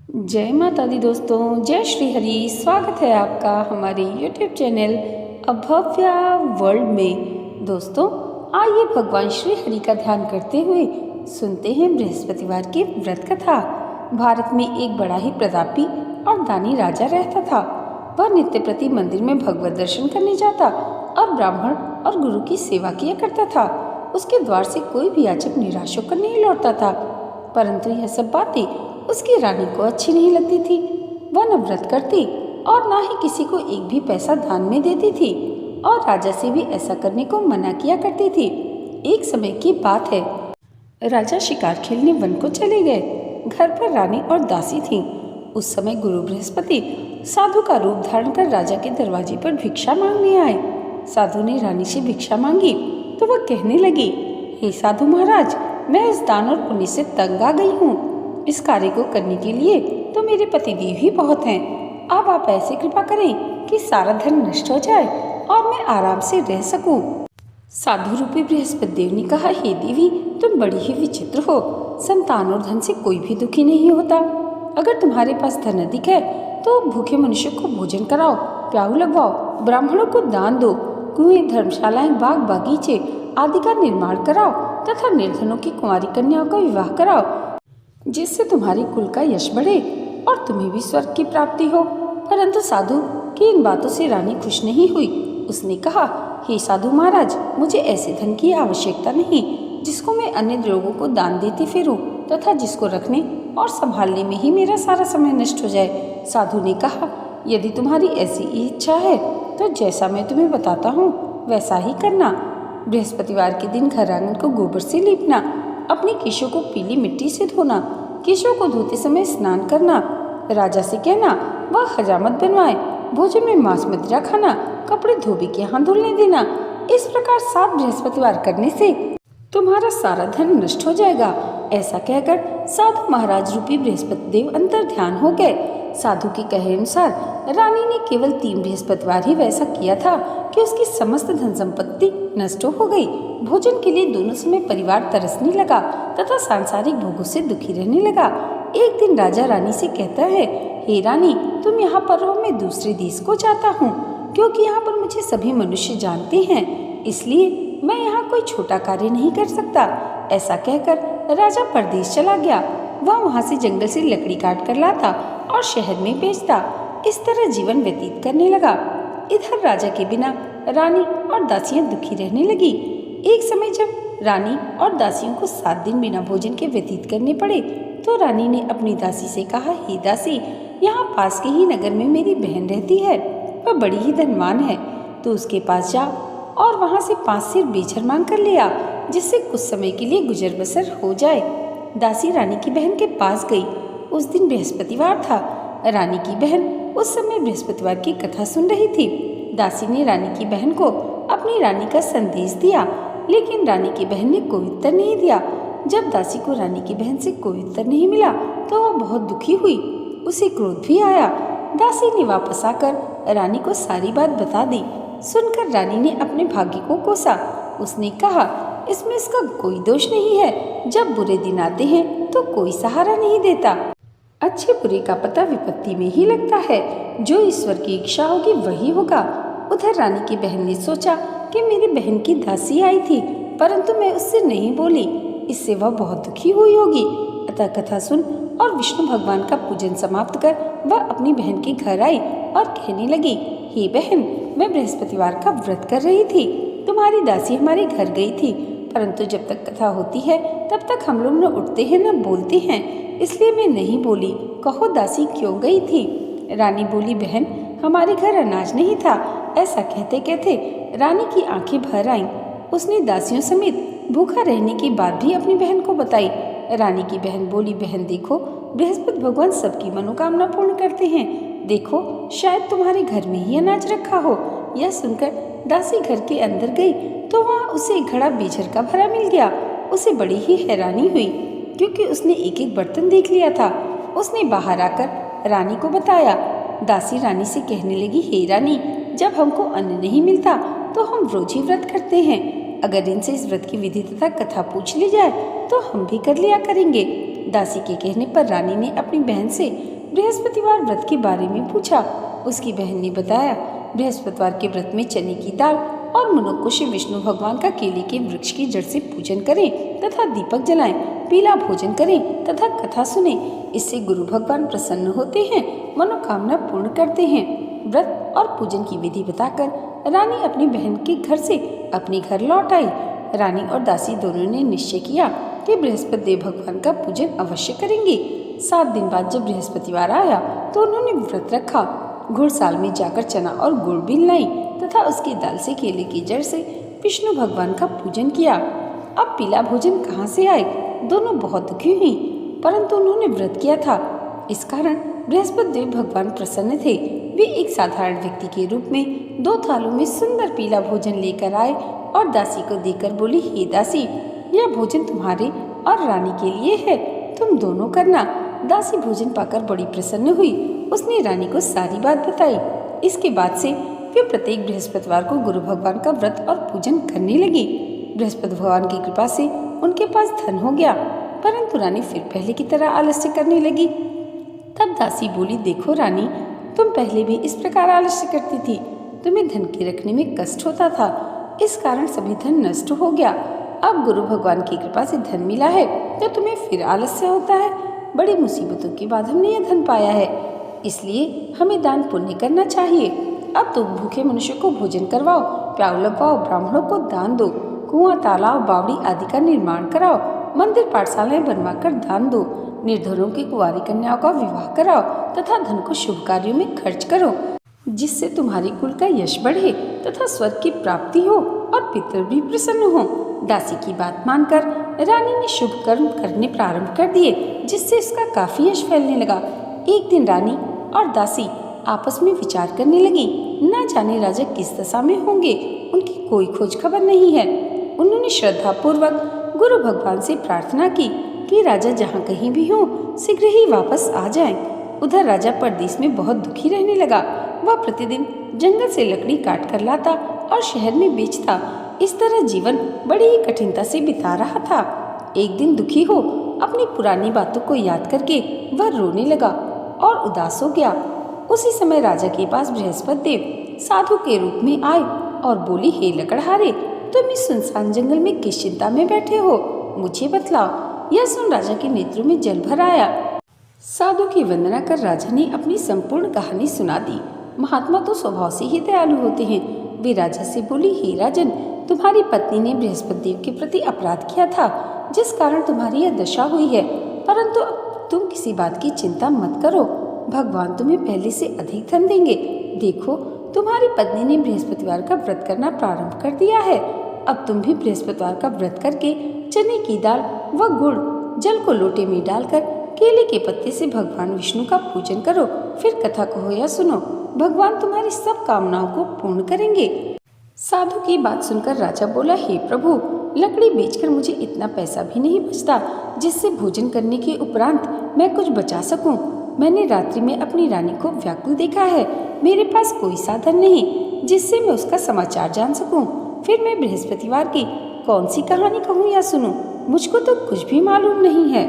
जय माता दी दोस्तों, जय श्री हरि। स्वागत है आपका हमारे YouTube चैनल अभव्या वर्ल्ड में। दोस्तों, आइए भगवान श्री हरि का ध्यान करते हुए सुनते हैं बृहस्पतिवार की व्रत कथा। भारत में एक बड़ा ही प्रतापी और दानी राजा रहता था। वह नित्य प्रति मंदिर में भगवत दर्शन करने जाता और ब्राह्मण और गुरु की सेवा किया करता था। उसके द्वार से कोई भी याचक निराश होकर नहीं लौटता था, परंतु यह सब बातें उसकी रानी को अच्छी नहीं लगती थी। वह न व्रत करती और न ही किसी को एक भी पैसा दान में देती थी और राजा से भी ऐसा करने को मना किया करती थी। एक समय की बात है, राजा शिकार खेलने वन को चले गए। घर पर रानी और दासी थीं। उस समय गुरु बृहस्पति साधु का रूप धारण कर राजा के दरवाजे पर भिक्षा मांगने आए। साधु ने रानी से भिक्षा मांगी तो वह कहने लगी, हे साधु महाराज, मैं इस दान और पुण्य से तंग आ गई हूँ। इस कार्य को करने के लिए तो मेरे पतिदेव ही बहुत हैं। अब आप ऐसे कृपा करें कि सारा धन नष्ट हो जाए और मैं आराम से रह सकूं। साधु रूपी बृहस्पति देव ने कहा, हे देवी, तुम बड़ी ही विचित्र हो। संतान और धन से कोई भी दुखी नहीं होता। अगर तुम्हारे पास धन अधिक है तो भूखे मनुष्य को भोजन कराओ, प्याऊ लगवाओ, ब्राह्मणों को दान दो, कुएं, धर्मशालाएं, बाग बगीचे आदि का निर्माण कराओ तथा निर्धनों की कुंवारी कन्याओं का विवाह कराओ, जिससे तुम्हारी कुल का यश बढ़े और तुम्हें भी स्वर्ग की प्राप्ति हो। परंतु साधु की इन बातों से रानी खुश नहीं हुई। उसने कहा, हे साधु महाराज, मुझे ऐसे धन की आवश्यकता नहीं जिसको मैं अन्य लोगों को दान देती फिरूं तथा जिसको रखने और संभालने में ही मेरा सारा समय नष्ट हो जाए। साधु ने कहा, यदि तुम्हारी ऐसी इच्छा है तो जैसा मैं तुम्हें बताता हूँ वैसा ही करना। बृहस्पतिवार के दिन घर आंगन को गोबर से लीपना, अपने केशों को पीली मिट्टी से धोना, केशों को धोते समय स्नान करना, राजा से कहना वह हजामत बनवाए, भोजन में मांस मदिरा खाना, कपड़े धोबी के हाथ धुलने देना। इस प्रकार 7 बृहस्पतिवार करने से तुम्हारा सारा धन नष्ट हो जाएगा। ऐसा कहकर साधु महाराज रूपी बृहस्पति देव अंतर ध्यान हो गए। साधु के कहे अनुसार रानी ने केवल 3 बृहस्पतिवार ही वैसा किया था कि उसकी समस्त धन संपत्ति नष्ट हो गई। भोजन के लिए दोनों समय परिवार तरसने लगा तथा सांसारिक भोगों से दुखी रहने लगा। एक दिन राजा रानी से कहता है, हे रानी, तुम यहाँ पर रहो, मैं दूसरे देश को जाता हूँ, क्योंकि यहाँ पर मुझे सभी मनुष्य जानते हैं, इसलिए मैं यहाँ कोई छोटा कार्य नहीं कर सकता। ऐसा कहकर राजा परदेश चला गया। वह वहाँ से जंगल से लकड़ी काट कर लाता और शहर में बेचता। इस तरह जीवन व्यतीत करने लगा। इधर राजा के बिना रानी और दासियां दुखी रहने लगी। एक समय जब रानी और दासियों को 7 दिन बिना भोजन के व्यतीत करने पड़े तो रानी ने अपनी दासी से कहा, हे दासी, यहाँ पास के ही नगर में मेरी बहन रहती है, वह बड़ी ही धनवान है, तो उसके पास जा और वहाँ से 5 सिर बेचर मांग कर ले आ, जिससे कुछ समय के लिए गुजर बसर हो जाए। दासी रानी की बहन के पास गई। उस दिन बृहस्पतिवार था। रानी की बहन उस समय बृहस्पतिवार की कथा सुन रही थी। दासी ने रानी की बहन को अपनी रानी का संदेश दिया, लेकिन रानी की बहन ने कोई उत्तर नहीं दिया। जब दासी को रानी की बहन से कोई उत्तर नहीं मिला तो वह बहुत दुखी हुई। उसे क्रोध भी आया। दासी ने वापस आकर रानी को सारी बात बता दी। सुनकर रानी ने अपने भाग्य को कोसा। उसने कहा, इसमें इसका कोई दोष नहीं है। जब बुरे दिन आते हैं तो कोई सहारा नहीं देता। अच्छे बुरे का पता विपत्ति में ही लगता है। जो ईश्वर की इच्छा होगी वही होगा। उधर रानी की बहन ने सोचा कि मेरी बहन की दासी आई थी, परंतु मैं उससे नहीं बोली, इससे वह बहुत दुखी हुई होगी। अतः कथा सुन और विष्णु भगवान का पूजन समाप्त कर वह अपनी बहन के घर आई और कहने लगी, हे बहन, मैं बृहस्पतिवार का व्रत कर रही थी। तुम्हारी दासी हमारे घर गई थी, परंतु जब तक कथा होती है तब तक हम लोग न उठते हैं न बोलते हैं, इसलिए मैं नहीं बोली। कहो दासी क्यों गई थी? रानी बोली, बहन, हमारे घर अनाज नहीं था। ऐसा कहते कहते रानी की आंखें भर आईं। उसने दासियों समेत भूखा रहने की बात भी अपनी बहन को बताई। रानी की बहन बोली, बहन देखो, बृहस्पति भगवान सबकी मनोकामना पूर्ण करते हैं। देखो, शायद तुम्हारे घर में ही अनाज रखा हो। यह सुनकर दासी घर के अंदर गई तो वहाँ उसे एक घड़ा बेचर का भरा मिल गया। उसे बड़ी ही हैरानी हुई, क्योंकि उसने एक एक बर्तन देख लिया था। उसने बाहर आकर रानी को बताया। दासी रानी से कहने लगी, हे रानी, जब हमको अन्न नहीं मिलता तो हम रोज ही व्रत करते हैं। अगर इनसे इस व्रत की विधि तथा कथा पूछ ली जाए तो हम भी कर लिया करेंगे। दासी के कहने पर रानी ने अपनी बहन से बृहस्पतिवार व्रत के बारे में पूछा। उसकी बहन ने बताया, बृहस्पतिवार के व्रत में चने की दाल और मनुक्कों से विष्णु भगवान का केले के वृक्ष की जड़ से पूजन करें तथा दीपक जलाएं, पीला भोजन करें तथा कथा सुनें। इससे गुरु भगवान प्रसन्न होते हैं, मनोकामना पूर्ण करते हैं। व्रत और पूजन की विधि बताकर रानी अपनी बहन के घर से अपने घर लौट आई। रानी और दासी दोनों ने निश्चय किया कि बृहस्पति देव भगवान का पूजन अवश्य करेंगे। 7 दिन बाद जब बृहस्पतिवार आया तो उन्होंने व्रत रखा। घुड़साल में जाकर चना और गुड़ बीन लाई तथा उसकी दाल से केले की जड़ से विष्णु भगवान का पूजन किया। अब पीला भोजन कहाँ से आए? दोनों बहुत दुखी हुई, परंतु उन्होंने व्रत किया था, इस कारण बृहस्पति देव भगवान प्रसन्न थे। वे एक साधारण व्यक्ति के रूप में 2 थालों में सुंदर पीला भोजन लेकर आए और दासी को देकर बोली, हे दासी, यह भोजन तुम्हारे और रानी के लिए है, तुम दोनों करना। दासी भोजन पाकर बड़ी प्रसन्न हुई। उसने रानी को सारी बात बताई। इसके बाद से वे प्रत्येक बृहस्पतिवार को गुरु भगवान का व्रत और पूजन करने लगी। बृहस्पति भगवान की कृपा से उनके पास धन हो गया, परंतु रानी फिर पहले की तरह आलस्य करने लगी। तब दासी बोली, देखो रानी, तुम पहले भी इस प्रकार आलस्य करती थी, तुम्हें धन के रखने में कष्ट होता था, इस कारण सभी धन नष्ट हो गया। अब गुरु भगवान की कृपा से धन मिला है तो तुम्हें फिर आलस्य होता है। बड़ी मुसीबतों के बाद हमने यह धन पाया है, इसलिए हमें दान पुण्य करना चाहिए। अब तुम भूखे मनुष्य को भोजन करवाओ, प्याऊ लगवाओ, ब्राह्मणों को दान दो, कुआं, तालाब, बावड़ी आदि का निर्माण कराओ, मंदिर पाठशालाएं बनवाकर दान दो, निर्धनों की कुंवारी कन्याओं का विवाह कराओ तथा धन को शुभ कार्यों में खर्च करो, जिससे तुम्हारी कुल का यश बढ़े तथा स्वर्ग की प्राप्ति हो और पितर भी प्रसन्न हो। दासी की बात मानकर रानी ने शुभ कर्म करने प्रारंभ कर दिए, जिससे इसका काफी यश फैलने लगा। एक दिन रानी और दासी आपस में विचार करने लगी, न जाने राजा किस दशा में होंगे, उनकी कोई खोज खबर नहीं है। उन्होंने श्रद्धा पूर्वक गुरु भगवान से प्रार्थना की कि राजा जहाँ कहीं भी हो शीघ्र ही वापस आ जाएं। उधर राजा परदेश में बहुत दुखी रहने लगा। वह प्रतिदिन जंगल से लकड़ी काट कर लाता और शहर में बेचता। इस तरह जीवन बड़ी ही कठिनता से बिता रहा था। एक दिन दुखी हो अपनी पुरानी बातों को याद करके वह रोने लगा और उदास हो गया। उसी समय राजा के पास बृहस्पति देव साधु के रूप में आए और बोली, हे लकड़हारे, तुम इस सुनसान जंगल में किस चिंता में बैठे हो, मुझे बतलाओ। यह सुन राजा के नेत्रों में जल भर आया। साधु की वंदना कर राजा ने अपनी संपूर्ण कहानी सुना दी। महात्मा तो स्वभाव से ही दयालु होते हैं। वे राजा से बोली, हे राजन, तुम्हारी पत्नी ने बृहस्पति देव के प्रति अपराध किया था, जिस कारण तुम्हारी यह दशा हुई है, परंतु अब तुम किसी बात की चिंता मत करो, भगवान तुम्हें पहले से अधिक धन देंगे। देखो, तुम्हारी पत्नी ने बृहस्पतिवार का व्रत करना प्रारंभ कर दिया है। अब तुम भी बृहस्पतिवार का व्रत करके चने की दाल व गुड़ जल को लोटे में डालकर केले के पत्ते से भगवान विष्णु का पूजन करो, फिर कथा कहो या सुनो, भगवान तुम्हारी सब कामनाओं को पूर्ण करेंगे। साधु की बात सुनकर राजा बोला, हे प्रभु, लकड़ी बेचकर मुझे इतना पैसा भी नहीं बचता जिससे भोजन करने के उपरांत मैं कुछ बचा सकूं। मैंने रात्रि में अपनी रानी को व्याकुल देखा है। मेरे पास कोई साधन नहीं जिससे मैं उसका समाचार जान सकूं। फिर मैं बृहस्पतिवार की कौन सी कहानी कहूँ या सुनूं? मुझको तो कुछ भी मालूम नहीं है।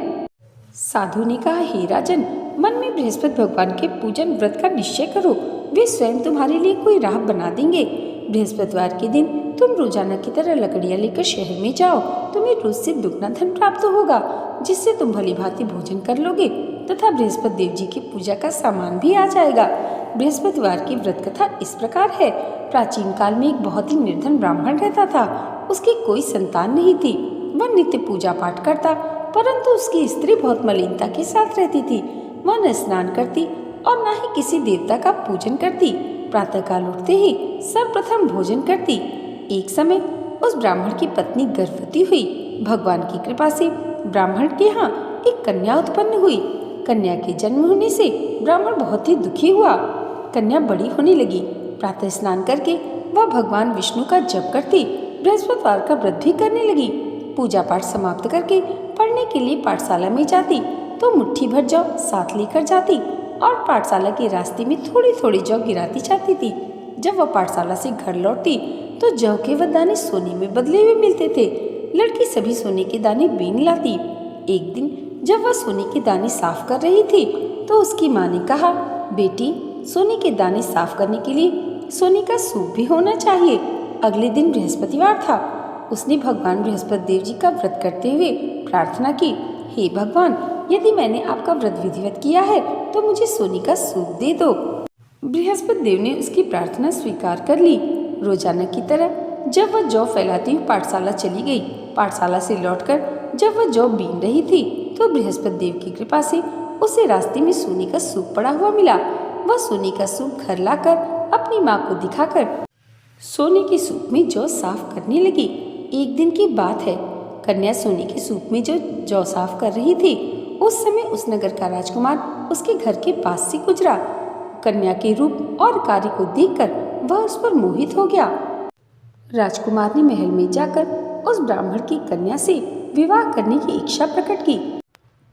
साधु ने कहा, हे राजन, मन में बृहस्पति भगवान के पूजन व्रत का निश्चय करो, वे स्वयं तुम्हारे लिए कोई राह बना देंगे। बृहस्पतिवार के दिन तुम रोजाना की तरह लकड़ियां लेकर शहर में जाओ, तुम्हें रोज से दुगना धन प्राप्त होगा, जिससे तुम भली भांति भोजन कर लोगे तथा बृहस्पति देव जी की पूजा का सामान भी आ जाएगा। बृहस्पतिवार की व्रत कथा इस प्रकार है। प्राचीन काल में एक बहुत ही निर्धन ब्राह्मण रहता था। उसकी कोई संतान नहीं थी। वह नित्य पूजा पाठ करता, परंतु उसकी स्त्री बहुत मलिनता के साथ रहती थी। वह न स्नान करती और न ही किसी देवता का पूजन करती। प्रातःकाल उठते ही सर्वप्रथम भोजन करती। एक समय उस ब्राह्मण की पत्नी गर्भवती हुई। भगवान की कृपा से ब्राह्मण के यहाँ एक कन्या उत्पन्न हुई। कन्या के जन्म होने से ब्राह्मण बहुत ही दुखी हुआ। कन्या बड़ी होने लगी। प्रातः स्नान करके वह भगवान विष्णु का जप करती, बृहस्पतिवार का व्रत भी करने लगी। पूजा पाठ समाप्त करके पढ़ने के लिए पाठशाला में जाती तो मुट्ठी भर जौ साथ लेकर जाती और पाठशाला के रास्ते में थोड़ी थोड़ी जौ गिराती जाती थी। जब वह पाठशाला से घर लौटती तो जौ के वह दाने सोने में बदले हुए मिलते थे। लड़की सभी सोने के दाने बीन लाती। एक दिन जब वह सोने के दाने साफ कर रही थी तो उसकी माँ ने कहा, बेटी, सोने के दाने साफ करने के लिए सोने का सूप भी होना चाहिए। अगले दिन बृहस्पतिवार था। उसने भगवान बृहस्पति देव जी का व्रत करते हुए प्रार्थना की, हे भगवान, यदि मैंने आपका व्रत विधिवत किया है तो मुझे सोने का सूप दे दो। बृहस्पति देव ने उसकी प्रार्थना स्वीकार कर ली। रोजाना की तरह जब वह जौ फैलाती हुई पाठशाला चली गई, पाठशाला से लौटकर जब वह जौ बीन रही थी तो बृहस्पति देव की कृपा से उसे रास्ते में सोने का सूप पड़ा हुआ मिला। वह सोने का सूप घर लाकर अपनी माँ को दिखाकर सोने के सूप में जौ साफ करने लगी। एक दिन की बात है, कन्या सोने के सूप में जो जौ साफ कर रही थी, उस समय उस नगर का राजकुमार उसके घर के पास से गुजरा। कन्या के रूप और कार्य को देखकर वह उस पर मोहित हो गया। राजकुमार ने महल में जाकर उस ब्राह्मण की कन्या से विवाह करने की इच्छा प्रकट की।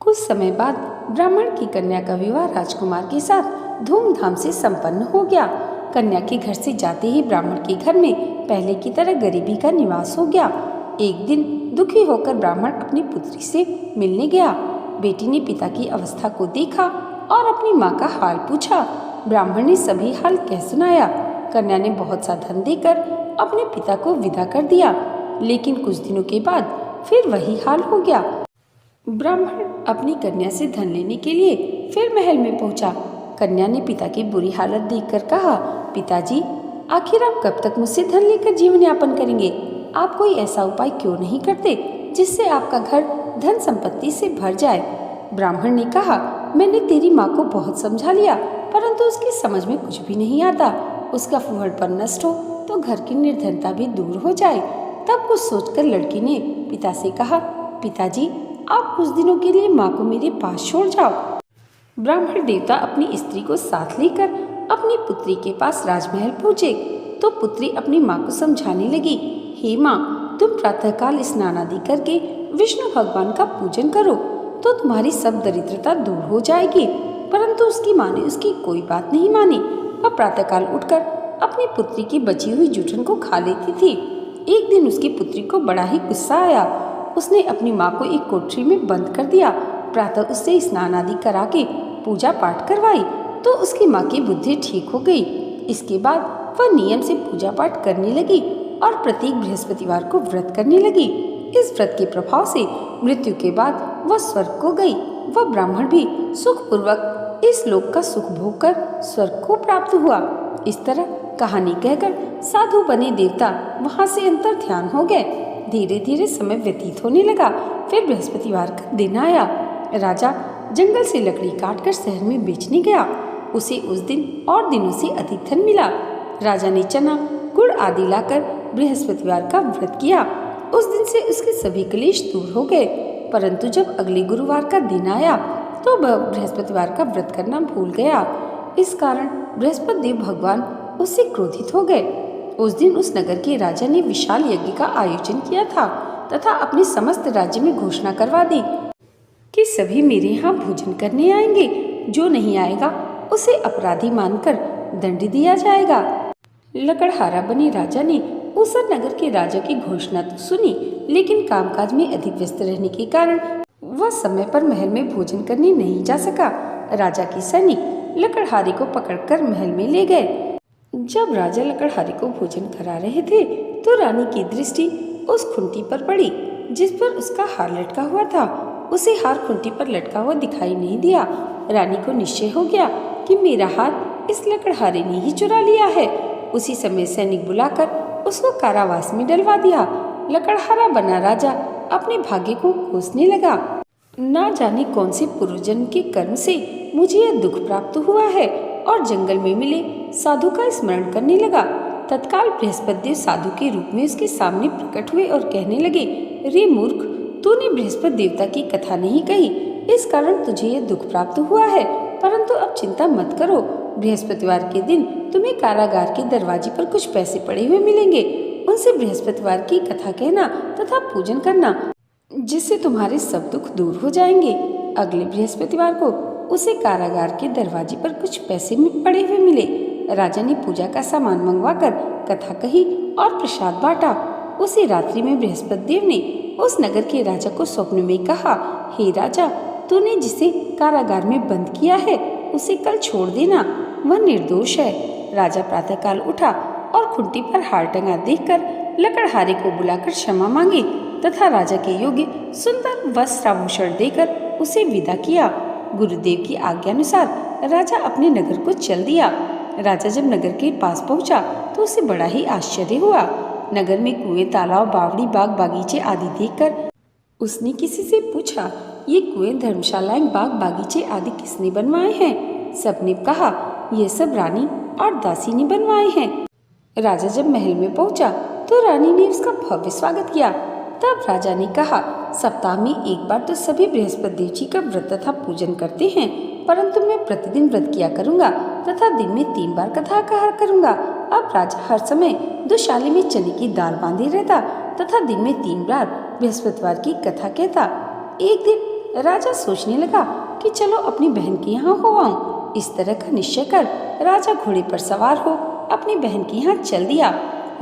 कुछ समय बाद ब्राह्मण की कन्या का विवाह राजकुमार के साथ धूमधाम से संपन्न हो गया। कन्या के घर से जाते ही ब्राह्मण के घर में पहले की तरह गरीबी का निवास हो गया। एक दिन दुखी होकर ब्राह्मण अपनी पुत्री से मिलने गया। बेटी ने पिता की अवस्था को देखा और अपनी माँ का हाल पूछा। ब्राह्मण ने सभी हाल कह सुनाया। कन्या ने बहुत सा धन देकर अपने पिता को विदा कर दिया, लेकिन कुछ दिनों के बाद फिर वही हाल हो गया। ब्राह्मण अपनी कन्या से धन लेने के लिए फिर महल में पहुंचा। कन्या ने पिता की बुरी हालत देखकर कहा, पिताजी, आखिर आप कब तक मुझसे धन लेकर जीवन यापन करेंगे? आप कोई ऐसा उपाय क्यों नहीं करते जिससे आपका घर धन संपत्ति से भर जाए? ब्राह्मण ने कहा, मैंने तेरी माँ को बहुत समझा लिया, परंतु उसकी समझ में कुछ भी नहीं आता। उसका फूहड़पन नष्ट हो तो घर की निर्धनता भी दूर हो जाए। तब कुछ सोचकर लड़की ने पिता से कहा, पिताजी, आप कुछ दिनों के लिए माँ को मेरे पास छोड़ जाओ। ब्राह्मण देवता अपनी स्त्री को साथ लेकर अपनी पुत्री के पास राजमहल पहुँचे तो पुत्री अपनी माँ को समझाने लगी, हे माँ, तुम प्रातःकाल स्नान आदि करके विष्णु भगवान का पूजन करो तो तुम्हारी सब दरिद्रता दूर हो जाएगी। परंतु उसकी माँ ने उसकी कोई बात नहीं मानी। वह प्रातःकाल उठकर अपनी पुत्री की बची हुई जूठन को खा लेती थी। एक दिन उसकी पुत्री को बड़ा ही गुस्सा आया। उसने अपनी माँ को एक कोठरी में बंद कर दिया। प्रातः उससे स्नान आदि करा के पूजा पाठ करवाई तो उसकी माँ की बुद्धि ठीक हो गई। इसके बाद वह नियम से पूजा पाठ करने लगी और प्रत्येक बृहस्पतिवार को व्रत करने लगी। इस व्रत के प्रभाव से मृत्यु के बाद वह स्वर्ग को गई। वह ब्राह्मण भी सुखपूर्वक इस लोक का सुख भोग कर स्वर्ग को प्राप्त हुआ। इस तरह कहानी कहकर साधु बने देवता वहां से अंतर ध्यान हो गए। धीरे धीरे समय व्यतीत होने लगा। फिर बृहस्पतिवार का दिन आया। राजा जंगल से लकड़ी काटकर शहर में बेचने गया। उसे उस दिन और दिनों से अधिक धन मिला। राजा ने चना, गुड़ आदि लाकर बृहस्पतिवार का व्रत किया। उस दिन से उसके सभी क्लेश दूर हो गए। परंतु जब अगले गुरुवार का दिन आया तो वह बृहस्पतिवार का व्रत करना भूल गया। इस कारण बृहस्पति देव भगवान उससे क्रोधित हो गए। उस दिन उस नगर के राजा ने विशाल यज्ञ का आयोजन किया था तथा अपने समस्त राज्य में घोषणा करवा दी कि सभी मेरे यहाँ भोजन करने आएंगे। जो नहीं आएगा उसे अपराधी मानकर दंड दिया जाएगा। लकड़हारा बने राजा ने उस नगर के राजा की घोषणा तो सुनी, लेकिन कामकाज में अधिक व्यस्त रहने के कारण वह समय पर महल में भोजन करने नहीं जा सका। राजा के सैनिक लकड़हारे को पकड़कर महल में ले गए। जब राजा लकड़हारे को भोजन करा रहे थे तो रानी की दृष्टि उस खुंटी पर पड़ी जिस पर उसका हार लटका हुआ था। उसे हार खुंटी पर लटका हुआ दिखाई नहीं दिया। रानी को निश्चय हो गया कि मेरा हार इस लकड़हारे ने ही चुरा लिया है। उसी समय सैनिक बुलाकर उसको कारावास में डलवा दिया। लकड़हारा बना राजा अपने भाग्य को कोसने लगा। ना जाने कौन से पूर्वजन्म के कर्म से मुझे यह दुख प्राप्त हुआ है, और जंगल में मिले साधु का स्मरण करने लगा। तत्काल बृहस्पति देव साधु के रूप में उसके सामने प्रकट हुए और कहने लगे, रे मूर्ख, तूने बृहस्पति देवता की कथा नहीं कही, इस कारण तुझे यह दुख प्राप्त हुआ है। परंतु अब चिंता मत करो, बृहस्पतिवार के दिन तुम्हें कारागार के दरवाजे पर कुछ पैसे पड़े हुए मिलेंगे। उनसे बृहस्पतिवार की कथा कहना तथा पूजन करना, जिससे तुम्हारे सब दुख दूर हो जाएंगे। अगले बृहस्पतिवार को उसे कारागार के दरवाजे पर कुछ पैसे पड़े हुए मिले। राजा ने पूजा का सामान मंगवाकर कथा कही और प्रसाद बांटा। उसी रात्रि में बृहस्पति देव ने उस नगर के राजा को स्वप्न में कहा, हे राजा, तूने जिसे कारागार में बंद किया है उसे कल छोड़ देना, वह निर्दोष है। राजा प्रातःकाल उठा और खुंटी पर हार टंगा देखकर लकड़हारे को बुलाकर क्षमा मांगी तथा राजा के योग्य सुंदर वस्त्राभूषण देकर उसे विदा किया। गुरुदेव की आज्ञानुसार राजा अपने नगर को चल दिया। राजा जब नगर के पास पहुंचा तो उसे बड़ा ही आश्चर्य हुआ। नगर में कुएं, तालाब, बावड़ी, बाग, बागीचे आदि देखकर उसने किसी से पूछा, ये कुएं, धर्मशालाएं, बाग, बागीचे आदि किसने बनवाए हैं? सबने कहा, ये सब रानी और दासी ने बनवाए हैं। राजा जब महल में पहुंचा तो रानी ने उसका भव्य स्वागत किया। तब राजा ने कहा, सप्ताह में एक बार तो सभी बृहस्पति देव जी का व्रत तथा पूजन करते हैं, परंतु मैं प्रतिदिन व्रत किया करूंगा तथा दिन में 3 बार कथा कहा करूंगा। अब राजा हर समय दुशाली में चने की दाल बांधे रहता तथा दिन में 3 बार बृहस्पतिवार की कथा कहता। एक दिन राजा सोचने लगा कि चलो अपनी बहन के यहाँ हो आऊं। इस तरह का निश्चय कर राजा घोड़े पर सवार हो अपनी बहन के यहाँ चल दिया।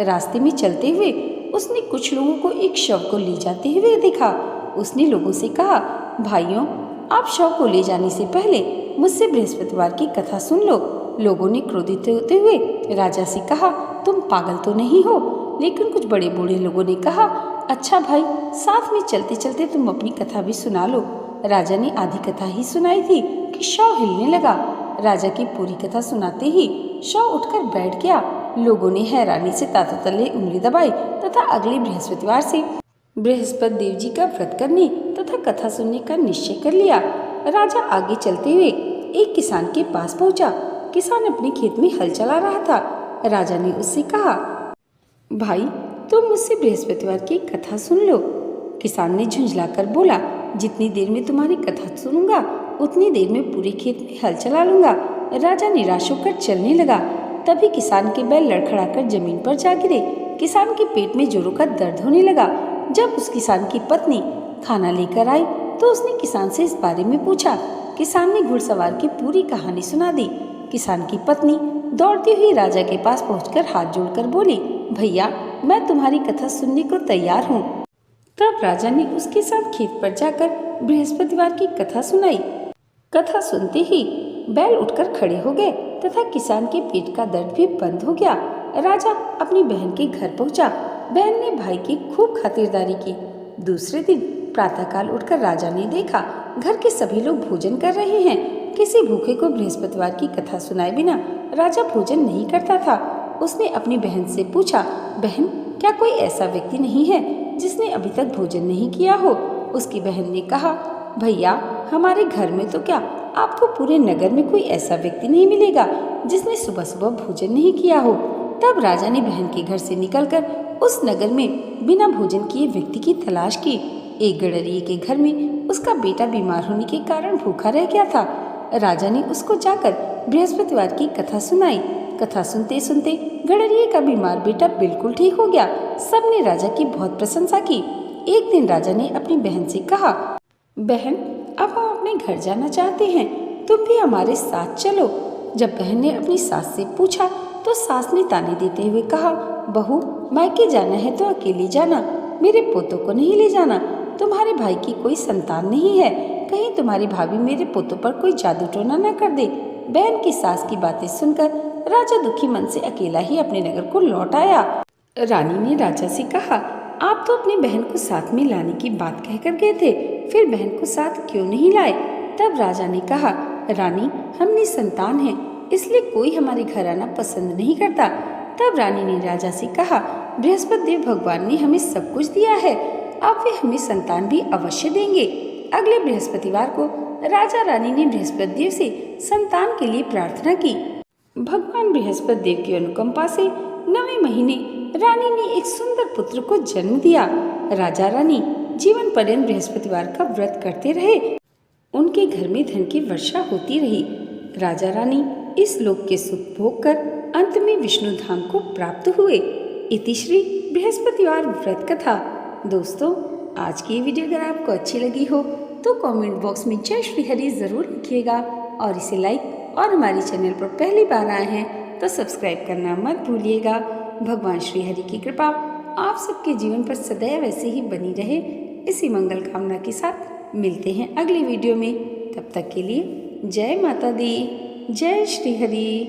रास्ते में चलते हुए उसने कुछ लोगों को एक शव को ले जाते हुए देखा। उसने लोगों से कहा, भाइयों, आप शव को ले जाने से पहले मुझसे बृहस्पतिवार की कथा सुन लो। लोगों ने क्रोधित होते हुए राजा से कहा, तुम पागल तो नहीं हो? लेकिन कुछ बड़े बूढ़े लोगों ने कहा, अच्छा भाई, साथ में चलते चलते तुम अपनी कथा भी सुना लो। राजा ने आधी कथा ही सुनाई थी कि शव हिलने लगा। राजा की पूरी कथा सुनाते ही शव उठकर बैठ गया। लोगों ने हैरानी से ताते तले उंगली दबाई तथा अगले बृहस्पतिवार से बृहस्पति देव जी का व्रत करने तथा कथा सुनने का निश्चय कर लिया। राजा आगे चलते हुए एक किसान के पास पहुंचा। किसान अपने खेत में हल चला रहा था। राजा ने उससे कहा, भाई, तुम मुझसे बृहस्पतिवार की कथा सुन लो। किसान ने झुंझलाकर बोला, जितनी देर में तुम्हारी कथा सुनूंगा उतनी देर में पूरे खेत में हल चला लूंगा। राजा निराश होकर चलने लगा। तभी किसान के बैल लड़खड़ाकर जमीन पर जा गिरे। किसान के पेट में जोरों का दर्द होने लगा। जब उस किसान की पत्नी खाना लेकर आई तो उसने किसान से इस बारे में पूछा। किसान ने घुड़सवार की पूरी कहानी सुना दी। किसान की पत्नी दौड़ती हुई राजा के पास पहुंचकर हाथ जोड़कर बोली, भैया, मैं तुम्हारी कथा सुनने को तैयार हूँ। तब राजा ने उसके साथ खेत पर जाकर बृहस्पतिवार की कथा सुनाई। कथा सुनते ही बैल उठकर खड़े हो गए तथा किसान के पेट का दर्द भी बंद हो गया। राजा अपनी बहन के घर पहुंचा। बहन ने भाई की खूब खातिरदारी की। दूसरे दिन प्रातःकाल उठकर राजा ने देखा घर के सभी लोग भोजन कर रहे हैं। किसी भूखे को बृहस्पतिवार की कथा सुनाए बिना राजा भोजन नहीं करता था। उसने अपनी बहन से पूछा, बहन, क्या कोई ऐसा व्यक्ति नहीं है जिसने अभी तक भोजन नहीं किया हो? उसकी बहन ने कहा, भैया, हमारे घर में तो क्या, आपको पूरे नगर में कोई ऐसा व्यक्ति नहीं मिलेगा जिसने सुबह सुबह भोजन नहीं किया हो। तब राजा ने बहन के घर से निकलकर उस नगर में बिना भोजन किए व्यक्ति की तलाश की। एक गडरिये के घर में उसका बेटा बीमार होने के कारण भूखा रह गया था। राजा ने उसको जाकर बृहस्पतिवार की कथा सुनाई। कथा सुनते सुनते गडरिये का बीमार बेटा बिल्कुल ठीक हो गया। सबने राजा की बहुत प्रशंसा की। एक दिन राजा ने अपनी बहन से कहा, बहन, अब हम अपने घर जाना चाहते हैं, तुम भी हमारे साथ चलो। जब बहन ने अपनी सास से पूछा तो सास ने ताने देते हुए कहा, बहू, मायके जाना है तो अकेली जाना, मेरे पोतों को नहीं ले जाना। तुम्हारे भाई की कोई संतान नहीं है, कहीं तुम्हारी भाभी मेरे पोतों पर कोई जादू टोना न कर दे। बहन की सास की बातें सुनकर राजा दुखी मन से अकेला ही अपने नगर को लौट आया। रानी ने राजा से कहा, आप तो अपनी बहन को साथ में लाने की बात कहकर गए थे, फिर बहन को साथ क्यों नहीं लाए? तब राजा ने कहा, रानी, हम निसंतान हैं, इसलिए कोई हमारे घर आना पसंद नहीं करता। तब रानी ने राजा से कहा, बृहस्पति देव भगवान ने हमें सब कुछ दिया है, अब वे हमें संतान भी अवश्य देंगे। अगले बृहस्पतिवार को राजा रानी ने बृहस्पति देव से संतान के लिए प्रार्थना की। भगवान बृहस्पति देव की अनुकंपा से 9वें महीने रानी ने एक सुंदर पुत्र को जन्म दिया। राजा रानी जीवन पर्यंत बृहस्पतिवार का व्रत करते रहे। उनके घर में धन की वर्षा होती रही। राजा रानी इस लोक के सुख भोग कर अंत में विष्णु धाम को प्राप्त हुए। इति श्री बृहस्पतिवार व्रत कथा। दोस्तों, आज की वीडियो अगर आपको अच्छी लगी हो तो कमेंट बॉक्स में जय श्री हरि जरूर लिखिएगा और इसे लाइक, और हमारे चैनल पर पहली बार आए हैं तो सब्सक्राइब करना मत भूलिएगा। भगवान श्री हरि की कृपा आप सबके जीवन पर सदैव ऐसे ही बनी रहे, इसी मंगल कामना के साथ मिलते हैं अगली वीडियो में। तब तक के लिए जय माता दी, जय श्री हरि।